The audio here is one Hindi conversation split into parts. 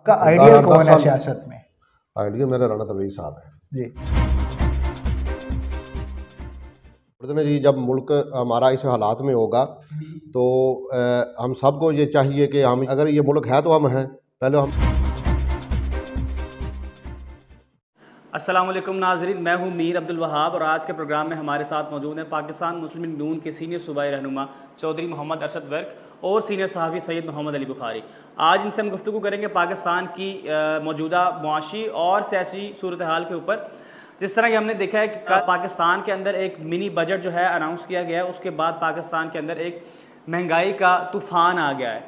का आइडिया कौन है सियासत में? आइडिया मेरा राना तबरेज़ साहब है जी। जी। जब मुल्क हमारा इस हालात में होगा तो हम सबको ये चाहिए कि हम, अगर ये मुल्क है तो हम हैं, पहले हम। अस्सलाम वालेकुम नाज़रीन, मैं हूं मीर अब्दुल वहाब और आज के प्रोग्राम में हमारे साथ मौजूद हैं पाकिस्तान मुस्लिम लीग नून के सीनियर सूबाई रहनुमा चौधरी मोहम्मद अरशद वर्क और सीनियर सहाफ़ी सैयद मोहम्मद अली बुखारी। आज इनसे हम गुफ्तगू करेंगे पाकिस्तान की मौजूदा मुआशी और सियासी सूरत हाल के ऊपर। जिस तरह कि हमने देखा है कि पाकिस्तान के अंदर एक मिनी बजट जो है अनाउंस किया गया है, उसके बाद पाकिस्तान के अंदर एक महंगाई का तूफान आ गया है।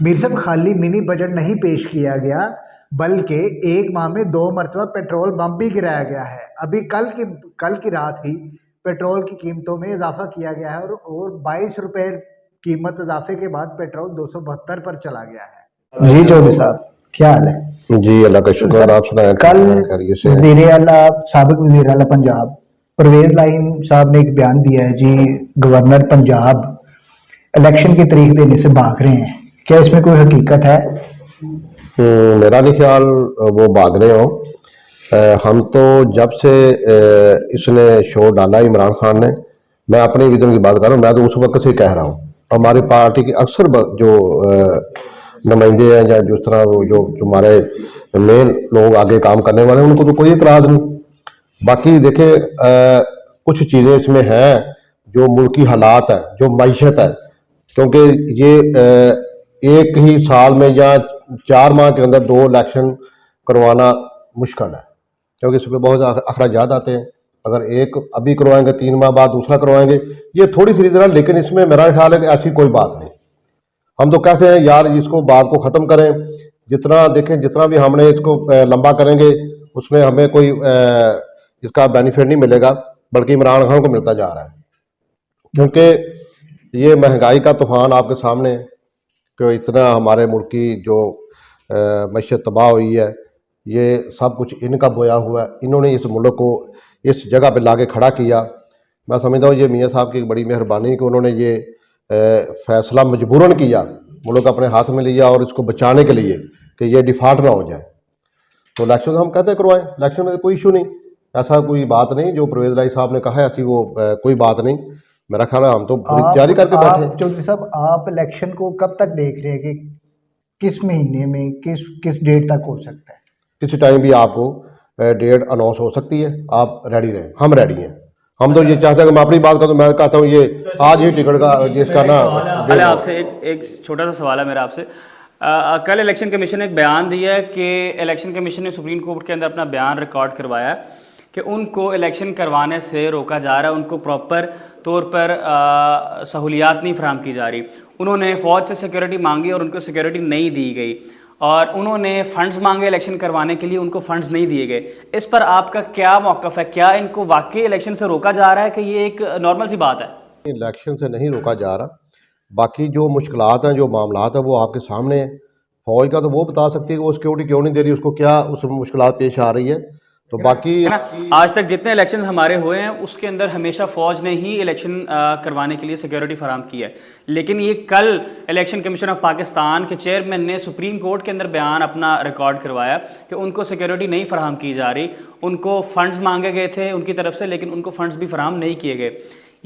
मीर साहब, खाली मिनी बजट नहीं पेश किया गया बल्कि एक माह में 2 मरतबा पेट्रोल बम भी गिराया गया है। अभी कल की रात ही पेट्रोल की कीमतों में इजाफा किया गया है और 22 रुपये कीमत इजाफे के बाद पेट्रोल 272 पर चला गया है। जी चौधरी साहब, क्या हाल है? जी अल्लाह का शुक्र। आप सुनाएं? कल वज़ीर आला साबिक वज़ीर आला पंजाब परवेज लाइन साहब ने एक बयान दिया है जी, गवर्नर पंजाब इलेक्शन की तारीख देने से भाग रहे हैं। क्या इसमें कोई हकीकत है? मेरा नहीं ख्याल वो भाग रहे हो। हम तो जब से इसने शो डाला इमरान खान ने, मैं अपने विजन की बात कर रहा हूँ, मैं तो उस वक्त से कह रहा हूँ। हमारी पार्टी के अक्सर जो नुमाइंदे हैं या जिस तरह वो जो हमारे मेन लोग आगे काम करने वाले हैं, उनको तो कोई इतराज़ नहीं। बाकी देखें, कुछ चीज़ें इसमें हैं जो मुल्की हालात है, जो मईशत है, क्योंकि ये एक ही साल में या 4 माह के अंदर 2 इलेक्शन करवाना मुश्किल है, क्योंकि इस पर बहुत अखराजात आते हैं। अगर एक अभी करवाएंगे, 3 माह बाद दूसरा करवाएंगे, ये थोड़ी सी रीज़न है। लेकिन इसमें मेरा ख्याल है कि ऐसी कोई बात नहीं। हम तो कहते हैं यार इसको बात को ख़त्म करें, जितना देखें, जितना भी हमने इसको लंबा करेंगे उसमें हमें कोई इसका बेनिफिट नहीं मिलेगा, बल्कि इमरान खान को मिलता जा रहा है। क्योंकि ये महंगाई का तूफान आपके सामने, कि इतना हमारे मुल्क की जो मईशत तबाह हुई है, ये सब कुछ इनका बोया हुआ है। इन्होंने इस मुल्क को इस जगह पे लाके खड़ा किया। मैं समझता हूँ ये मियाँ साहब की बड़ी मेहरबानी कि उन्होंने ये फैसला मजबूरन किया, मुल्क अपने हाथ में लिया और इसको बचाने के लिए कि ये डिफ़ॉल्ट ना हो जाए। तो इलेक्शन हम कहते हैं करवाएं, इलेक्शन में कोई इशू नहीं, ऐसा कोई बात नहीं। जो परवेज लाई साहब ने कहा है ऐसी वो कोई बात नहीं। मेरा ख्याल है हम तो पूरी तैयारी करके बैठे हैं। चौधरी साहब, आप इलेक्शन को कब तक देख रहे हैं कि किस महीने में किस डेट तक हो सकता है? किसी टाइम भी आपको डेट अनाउंस हो सकती है, आप रेडी रहें, हम रेडी हैं। हम तो ये चाहते हैं कि मैं अपनी बात करूँ, मैं कहता हूँ ये आज ही टिकट का जिसका ना। आपसे एक छोटा सा सवाल है मेरा आपसे। कल इलेक्शन कमीशन ने एक बयान दिया है कि इलेक्शन कमीशन ने सुप्रीम कोर्ट के अंदर अपना बयान रिकॉर्ड करवाया कि उनको इलेक्शन करवाने से रोका जा रहा है, उनको प्रॉपर तौर पर सहूलियात नहीं फराहम की जा रही। उन्होंने फ़ौज से सिक्योरिटी मांगी और उनको सिक्योरिटी नहीं दी गई, और उन्होंने फ़ंड्स मांगे इलेक्शन करवाने के लिए, उनको फ़ंड्स नहीं दिए गए। इस पर आपका क्या मौक़िफ़ है? क्या इनको वाकई इलेक्शन से रोका जा रहा है कि ये एक नॉर्मल सी बात है? इलेक्शन से नहीं रोका जा रहा। बाकी जो मुश्किलात हैं, जो मामलात हैं, वो आपके सामने है। फ़ौज का तो वो बता सकती है कि वो सिक्योरिटी क्यों नहीं दे रही, उसको क्या उस मुश्किलात पेश आ रही है। तो बाकी आज तक जितने इलेक्शन हमारे हुए हैं उसके अंदर हमेशा फ़ौज ने ही इलेक्शन करवाने के लिए सिक्योरिटी फराहम की है। लेकिन ये कल इलेक्शन कमीशन ऑफ पाकिस्तान के चेयरमैन ने सुप्रीम कोर्ट के अंदर बयान अपना रिकॉर्ड करवाया कि उनको सिक्योरिटी नहीं फराहम की जा रही, उनको फ़ंड्स मांगे गए थे उनकी तरफ से, लेकिन उनको फ़ंड्स भी फराहम नहीं किए गए।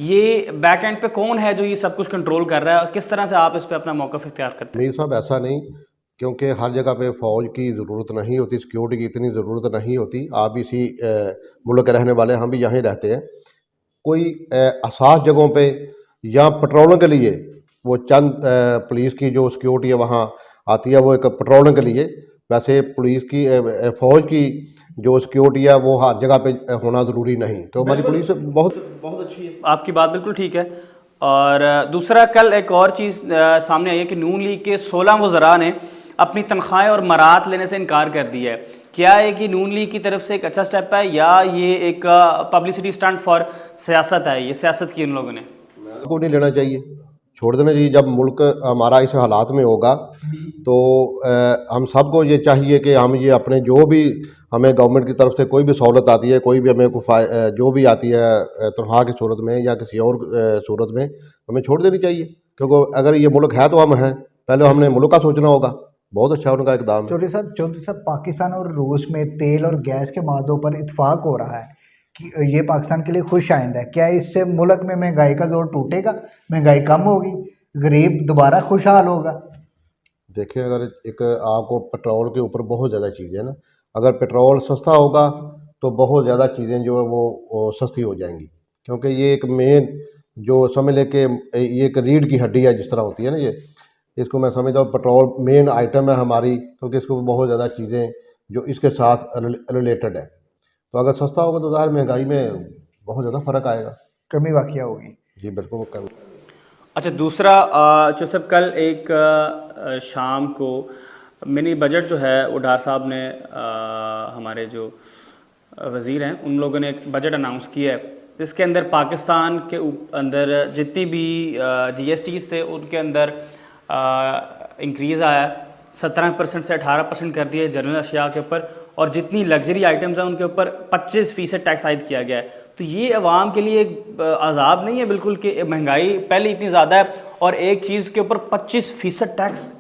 ये बैक एंड पे कौन है जो ये सब कुछ कंट्रोल कर रहा है, और किस तरह से आप इस पर अपना मौक़िफ़ इख्तियार करते हैं? मीर साहब, ऐसा नहीं, क्योंकि हर जगह पे फ़ौज की ज़रूरत नहीं होती, सिक्योरिटी की इतनी ज़रूरत नहीं होती। आप इसी मुल्क के रहने वाले, हम भी यहीं रहते हैं। कोई हसास जगहों पे या पेट्रोलिंग के लिए वो चंद पुलिस की जो सिक्योरिटी है वहाँ आती है, वो एक पेट्रोलिंग के लिए। वैसे पुलिस की फ़ौज की जो सिक्योरिटी है वो हर जगह पे होना ज़रूरी नहीं। तो हमारी पुलिस बहुत बहुत अच्छी है। आपकी बात बिल्कुल ठीक है। और दूसरा, कल एक और चीज़ सामने आई है कि नून लीग के 16 वज़रा ने अपनी तनख्वाहें और मरात लेने से इनकार कर दिया है। क्या है कि नून लीग की तरफ से एक अच्छा स्टेप है या ये एक पब्लिसिटी स्टंट फॉर सियासत है? ये सियासत की इन लोगों ने को नहीं लेना चाहिए, छोड़ देना चाहिए। जब मुल्क हमारा इस हालात में होगा तो हम सबको ये चाहिए कि हम ये अपने जो भी हमें गवर्नमेंट की तरफ से कोई भी सहूलत आती है, कोई भी हमें जो भी आती है तनख्वाह की सूरत में या किसी और सूरत में, हमें छोड़ देनी चाहिए। क्योंकि अगर ये मुल्क है तो हम हैं, पहले हमने मुल्क का सोचना होगा। बहुत अच्छा उनका इकदाम है। चौधरी साहब पाकिस्तान और रूस में तेल और गैस के मादों पर इत्फाक हो रहा है कि ये पाकिस्तान के लिए खुश आइंदा है। क्या इससे मुल्क में महंगाई का जोर टूटेगा, महंगाई कम होगी, गरीब दोबारा खुशहाल होगा? देखिए, अगर एक आपको पेट्रोल के ऊपर बहुत ज़्यादा चीज़ें हैं ना, अगर पेट्रोल सस्ता होगा तो बहुत ज़्यादा चीज़ें जो है वो सस्ती हो जाएंगी, क्योंकि ये एक मेन जो समझ ले कि ये एक रीढ़ की हड्डी है जिस तरह होती है ना, ये इसको मैं समझता हूँ पेट्रोल मेन आइटम है हमारी, क्योंकि इसको बहुत ज़्यादा चीज़ें जो इसके साथ रिलेटेड है। तो अगर सस्ता होगा तो ज़ाहिर महंगाई में बहुत ज़्यादा फ़र्क आएगा। कमी वाक़या होगी। जी बिल्कुल कम। अच्छा, दूसरा जो सब कल एक शाम को मिनी बजट जो है वो डार साहब ने हमारे जो वज़ीर हैं उन लोगों ने एक बजट अनाउंस किया है जिसके अंदर पाकिस्तान के अंदर जितनी भी GSTs थे उनके अंदर इंक्रीज़ आया, 17% से 18% कर दिए जनरल अशिया के ऊपर, और जितनी लग्जरी आइटम्स हैं उनके ऊपर 25% टैक्स आयद किया गया है। तो ये अवाम के लिए एक अजाब नहीं है बिल्कुल कि महंगाई पहले इतनी ज़्यादा है और एक चीज़ के ऊपर 25% टैक्स?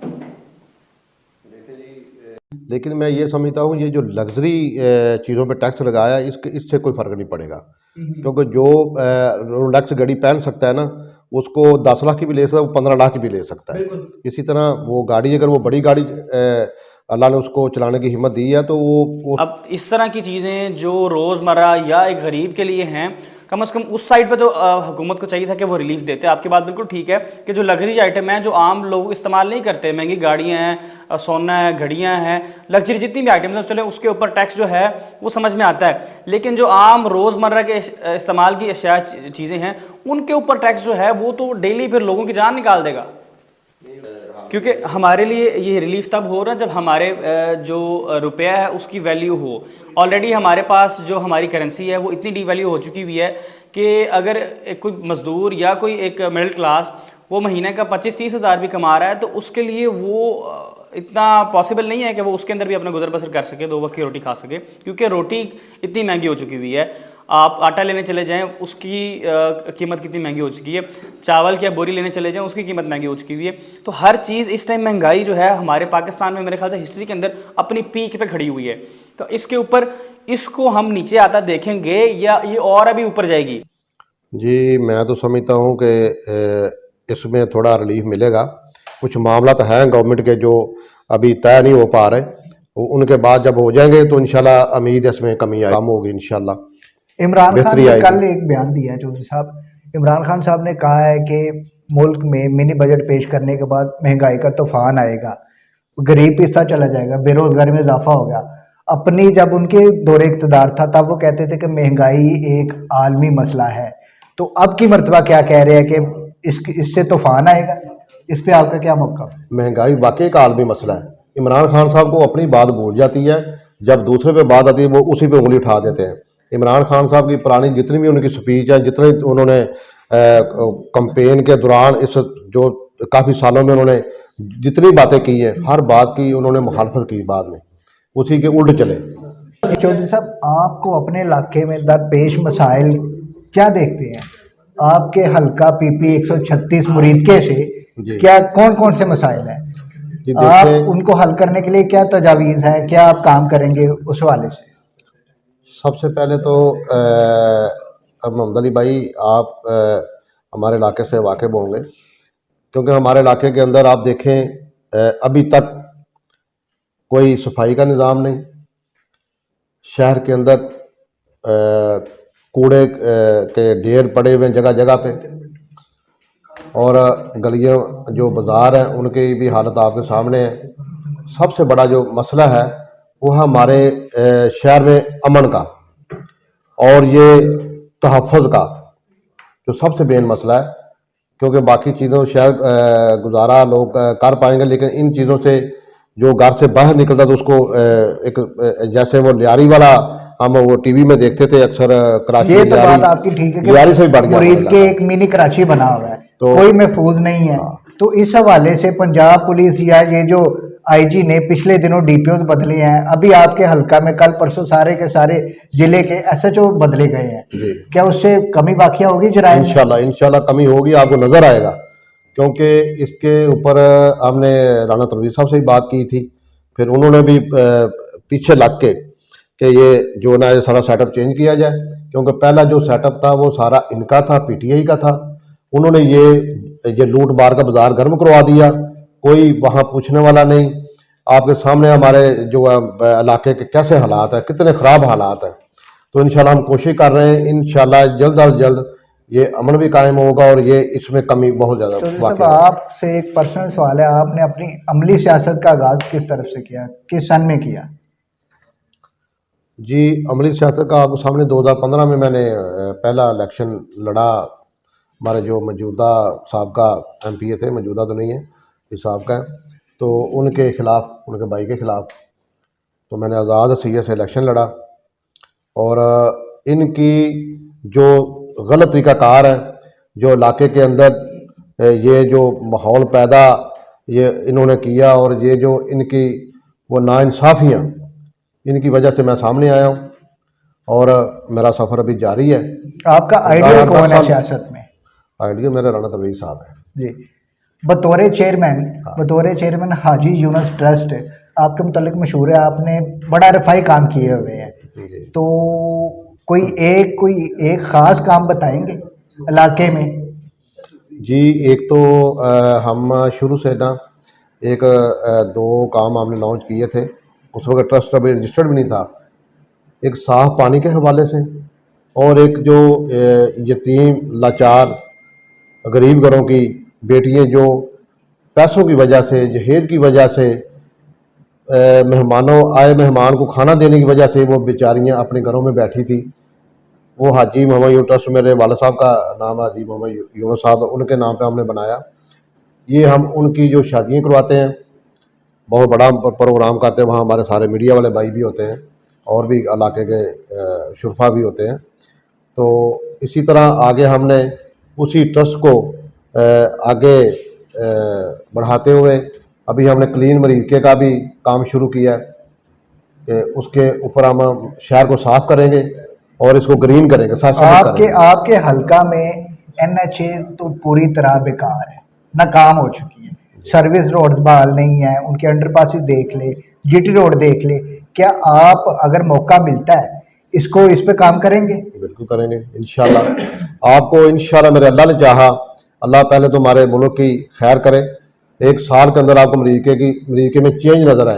लेकिन मैं ये समझता हूँ ये जो लग्जरी चीज़ों पे टैक्स लगाया इससे कोई फ़र्क नहीं पड़ेगा, क्योंकि जो रोलेक्स घड़ी पहन सकता है ना उसको 10 लाख की भी ले सकता है, वो 15 लाख की भी ले सकता है। इसी तरह वो गाड़ी, अगर वो बड़ी गाड़ी अल्लाह ने उसको चलाने की हिम्मत दी है तो वो अब इस तरह की चीज़ें जो रोज़मर्रा या एक गरीब के लिए हैं, कम से कम उस साइड पे तो हुकूमत को चाहिए था कि वो रिलीफ देते। आपकी बात बिल्कुल ठीक है कि जो लग्जरी आइटम है जो आम लोग इस्तेमाल नहीं करते, महंगी गाड़ियाँ हैं, सोना है, घड़ियाँ हैं, लग्जरी जितनी भी आइटम्स हैं चले उसके ऊपर टैक्स जो है वो समझ में आता है, लेकिन जो आम रोज़मर्रा के इस्तेमाल की अशिया चीज़ें हैं उनके ऊपर टैक्स जो है वो तो डेली फिर लोगों की जान निकाल देगा। क्योंकि हमारे लिए ये रिलीफ तब हो रहा है जब हमारे जो रुपया है उसकी वैल्यू हो। ऑलरेडी हमारे पास जो हमारी करेंसी है वो इतनी डीवैल्यू हो चुकी हुई है कि अगर एक कोई मज़दूर या कोई एक मिडिल क्लास वो महीने का 25-30 हज़ार भी कमा रहा है तो उसके लिए वो इतना पॉसिबल नहीं है कि वो उसके अंदर भी अपना गुजर बसर कर सके, 2 वक्त की रोटी खा सके, क्योंकि रोटी इतनी महंगी हो चुकी हुई है। आप आटा लेने चले जाएं उसकी कीमत कितनी महंगी हो चुकी है, चावल की बोरी लेने चले जाएं उसकी कीमत महंगी हो चुकी हुई है। तो हर चीज़ इस टाइम महंगाई जो है हमारे पाकिस्तान में मेरे ख्याल से हिस्ट्री के अंदर अपनी पीक पे खड़ी हुई है। तो इसके ऊपर इसको हम नीचे आता देखेंगे या ये और अभी ऊपर जाएगी? जी मैं तो समझता हूँ कि इसमें थोड़ा रिलीफ मिलेगा। कुछ मामला तो हैं गवर्नमेंट के जो अभी तय नहीं हो पा रहे, उनके बाद जब हो जाएंगे तो इंशाल्लाह उम्मीद है इसमें कमी कम होगी इंशाल्लाह। इमरान खान ने कल एक बयान दिया है चौधरी साहब। इमरान खान साहब ने कहा है कि मुल्क में मिनी बजट पेश करने के बाद महंगाई का तूफान आएगा, गरीब पिसता चला जाएगा, बेरोजगारी में इजाफा होगा। अपनी जब उनके दौरे इक़्तिदार था तब वो कहते थे कि महंगाई एक आलमी मसला है, तो अब की मर्तबा क्या कह रहे हैं कि इससे तूफान आएगा? इस पे आपका क्या मौक़िफ़ है? महंगाई वाकई का आलमी मसला है। इमरान खान साहब को अपनी बात भूल जाती है, जब दूसरे पे बात आती है वो उसी पे उंगली उठा देते हैं। इमरान खान साहब की पुरानी जितनी भी उनकी स्पीच है, जितने उन्होंने कैंपेन के दौरान इस जो काफ़ी सालों में उन्होंने जितनी बातें की है, हर बात की उन्होंने मुखालफत की, बाद में उसी के उल्ट चले। चौधरी साहब आपको अपने इलाके में दरपेश मसाइल क्या देखते हैं? आपके हल्का PP 136 मुरीदके से क्या कौन कौन से मसाइल हैं? आप उनको हल करने के लिए क्या तजावीज़ हैं, क्या आप काम करेंगे उस हवाले से? सबसे पहले तो मोहम्मद अली भाई आप हमारे इलाके से वाकिफ़ होंगे, क्योंकि हमारे इलाके के अंदर आप देखें अभी तक कोई सफाई का निज़ाम नहीं। शहर के अंदर कूड़े के ढेर पड़े हुए जगह जगह पे, और गलियां जो बाज़ार हैं उनकी भी हालत आपके सामने है। सबसे बड़ा जो मसला है वो है हमारे शहर में अमन का और ये तहफ़्फ़ुज़ का जो सबसे मेन मसला है, क्योंकि बाकी चीज़ों शायद गुजारा लोग कर पाएंगे, लेकिन इन चीज़ों से जो घर से बाहर निकलता तो उसको एक जैसे वो लियारी वाला हम वो टीवी में देखते थे अक्सर, कराची ये तो बात आपकी ठीक है कि लियारी से भी बढ़ गया, मुरीद के एक मिनी कराची बना हुआ है, तो कोई महफूज नहीं है। तो इस हवाले से पंजाब पुलिस या ये जो IG ने पिछले दिनों DPOs बदले हैं, अभी आपके हल्का में कल परसों सारे के सारे जिले के SHO बदले गए हैं, क्या उससे कमी वाक़या होगी जराइम? इंशाल्लाह कमी होगी, आपको नज़र आएगा क्योंकि इसके ऊपर हमने राना तनवीर साहब से ही बात की थी, फिर उन्होंने भी पीछे लग के कि ये जो ना ये सारा सेटअप चेंज किया जाए, क्योंकि पहला जो सेटअप था वो सारा इनका था, पीटीआई का था। उन्होंने ये लूट मार का बाजार गर्म करवा दिया, कोई वहाँ पूछने वाला नहीं। आपके सामने हमारे जो इलाके के कैसे हालात है, कितने ख़राब हालात है। तो इंशाल्लाह हम कोशिश कर रहे हैं, इंशाल्लाह जल्द अज जल्द ये अमन भी कायम होगा और ये इसमें कमी बहुत ज़्यादा। चौधरी साहब, आपसे एक पर्सनल सवाल है, आपने अपनी अमली सियासत का आगाज़ किस तरफ से किया, किस सन में किया? जी, अमली सियासत का आपके सामने 2015 में मैंने पहला इलेक्शन लड़ा। हमारे जो मौजूदा साहबका एमपीए थे, मौजूदा तो नहीं है, इस साहबका है, तो उनके ख़िलाफ़, उनके भाई के ख़िलाफ़ तो मैंने आज़ाद सैयद से इलेक्शन लड़ा। और इनकी जो गलत तरीक़ाकार है, जो इलाके के अंदर ये जो माहौल पैदा ये इन्होंने किया, और ये जो इनकी वो नाइंसाफ़ियाँ, इनकी वजह से मैं सामने आया हूँ और मेरा सफ़र अभी जारी है। आपका आइडिया कौन है सियासत में? आइडिया मेरा राना तनवीर साहब है जी। बतौर चेयरमैन हाजी यूनुस ट्रस्ट आपके मुतालिक मशहूर है, आपने बड़ा रफ़ाई काम किए हुए हैं, तो कोई एक ख़ास काम बताएंगे इलाके में? जी, एक तो हम शुरू से ना एक दो काम हमने लॉन्च किए थे। उस वक्त ट्रस्ट अभी रजिस्टर्ड भी नहीं था। एक साफ पानी के हवाले से, और एक जो यतीम लाचार गरीब घरों की बेटियां जो पैसों की वजह से, जहेज की वजह से, मेहमान को खाना देने की वजह से वो बेचारियां अपने घरों में बैठी थी। वो हाजी मोहम्मद यूनुस ट्रस्ट, मेरे वाला साहब का नाम हाजी मोहम्मद यूनुस साहब, उनके नाम पे हमने बनाया। ये हम उनकी जो शादियाँ करवाते हैं, बहुत बड़ा प्रोग्राम करते हैं, वहाँ हमारे सारे मीडिया वाले भाई भी होते हैं और भी इलाके के शुरफा भी होते हैं। तो इसी तरह आगे हमने उसी ट्रस्ट को आगे बढ़ाते हुए अभी हमने क्लीन मरीज़े का भी काम शुरू किया है कि उसके ऊपर हम शहर को साफ़ करेंगे और इसको ग्रीन करेंगे, साफ करेंगे। आपके हल्का में NHA तो पूरी तरह बेकार है, नाकाम हो चुकी है, सर्विस रोड्स बहाल नहीं है, उनके अंडरपासेस देख ले, GT रोड देख ले। क्या आप अगर मौका मिलता है इस पे काम करेंगे? बिल्कुल करेंगे इंशाल्लाह। आपको इंशाल्लाह मेरे अल्लाह ने चाहा, अल्लाह पहले तो हमारे मुल्क की खैर करे, 1 साल के अंदर आपको मरीज़े में चेंज नज़र आए।